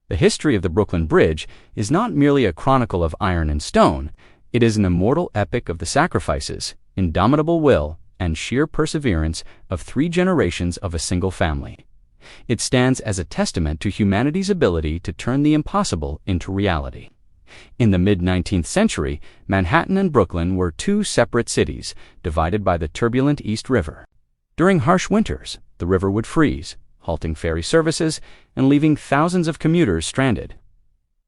The history of the Brooklyn Bridge is not merely a chronicle of iron and stone, it is an immortal epic of the sacrifices, indomitable will, and sheer perseverance of 3 generations of a single family. It stands as a testament to humanity's ability to turn the impossible into reality. In the mid-19th century, Manhattan and Brooklyn were 2 separate cities, divided by the turbulent East River. During harsh winters, the river would freeze, halting ferry services and leaving thousands of commuters stranded.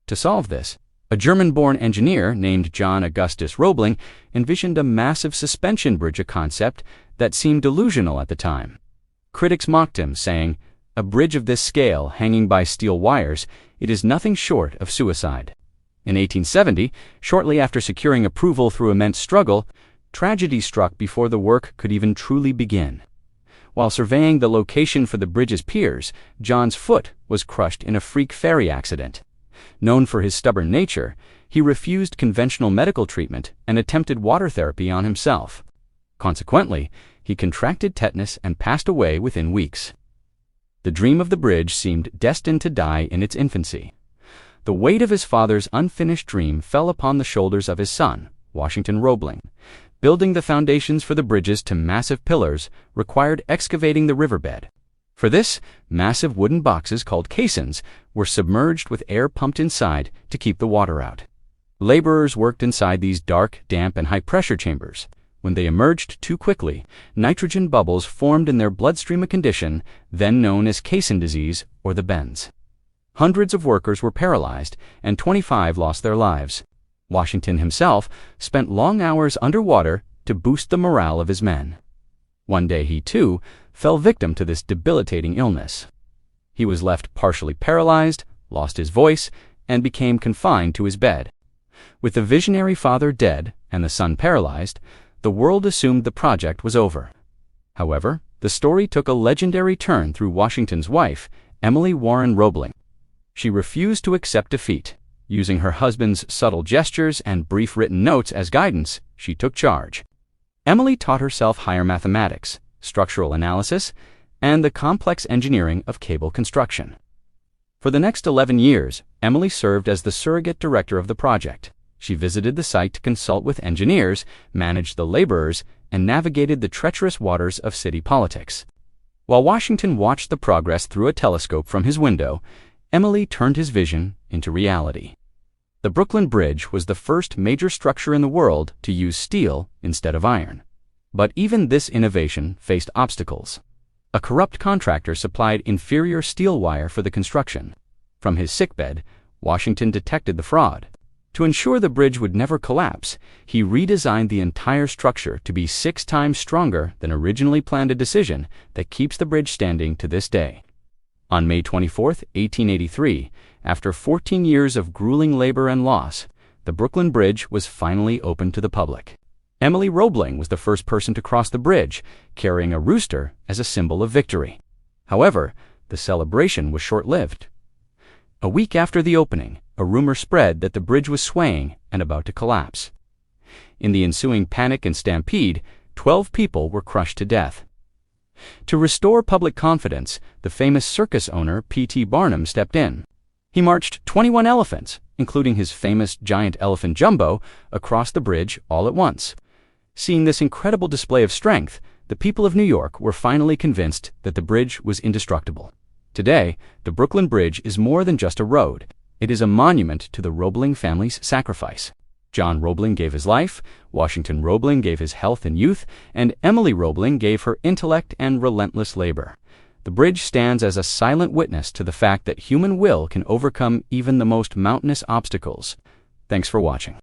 To solve this, a German-born engineer named John Augustus Roebling envisioned a massive suspension bridge, a concept that seemed delusional at the time. Critics mocked him, saying, "A bridge of this scale hanging by steel wires, it is nothing short of suicide." In 1870, shortly after securing approval through immense struggle, tragedy struck before the work could even truly begin. While surveying the location for the bridge's piers, John's foot was crushed in a freak ferry accident. Known for his stubborn nature, he refused conventional medical treatment and attempted water therapy on himself. Consequently, he contracted tetanus and passed away within weeks. The dream of the bridge seemed destined to die in its infancy. The weight of his father's unfinished dream fell upon the shoulders of his son, Washington Roebling. Building the foundations for the bridges to massive pillars required excavating the riverbed. For this, massive wooden boxes called caissons were submerged with air pumped inside to keep the water out. Laborers worked inside these dark, damp, and high-pressure chambers. When they emerged too quickly, nitrogen bubbles formed in their bloodstream, a condition then known as caisson disease or the bends. Hundreds of workers were paralyzed, and 25 lost their lives. Washington himself spent long hours underwater to boost the morale of his men. One day he, too, fell victim to this debilitating illness. He was left partially paralyzed, lost his voice, and became confined to his bed. With the visionary father dead and the son paralyzed, the world assumed the project was over. However, the story took a legendary turn through Washington's wife, Emily Roebling. She refused to accept defeat. Using her husband's subtle gestures and brief written notes as guidance, she took charge. Emily taught herself higher mathematics, structural analysis, and the complex engineering of cable construction. For the next 11 years, Emily served as the surrogate director of the project. She visited the site to consult with engineers, managed the laborers, and navigated the treacherous waters of city politics. While Washington watched the progress through a telescope from his window, Emily turned his vision into reality. The Brooklyn Bridge was the first major structure in the world to use steel instead of iron. But even this innovation faced obstacles. A corrupt contractor supplied inferior steel wire for the construction. From his sickbed, Washington detected the fraud. To ensure the bridge would never collapse, he redesigned the entire structure to be 6 times stronger than originally planned, a decision that keeps the bridge standing to this day. On May 24, 1883, after 14 years of grueling labor and loss, the Brooklyn Bridge was finally opened to the public. Emily Roebling was the first person to cross the bridge, carrying a rooster as a symbol of victory. However, the celebration was short-lived. A week after the opening, a rumor spread that the bridge was swaying and about to collapse. In the ensuing panic and stampede, 12 people were crushed to death. To restore public confidence, the famous circus owner P.T. Barnum stepped in. He marched 21 elephants, including his famous giant elephant Jumbo, across the bridge all at once. Seeing this incredible display of strength, the people of New York were finally convinced that the bridge was indestructible. Today, the Brooklyn Bridge is more than just a road. It is a monument to the Roebling family's sacrifice. John Roebling gave his life, Washington Roebling gave his health and youth, and Emily Roebling gave her intellect and relentless labor. The bridge stands as a silent witness to the fact that human will can overcome even the most mountainous obstacles. Thanks for watching.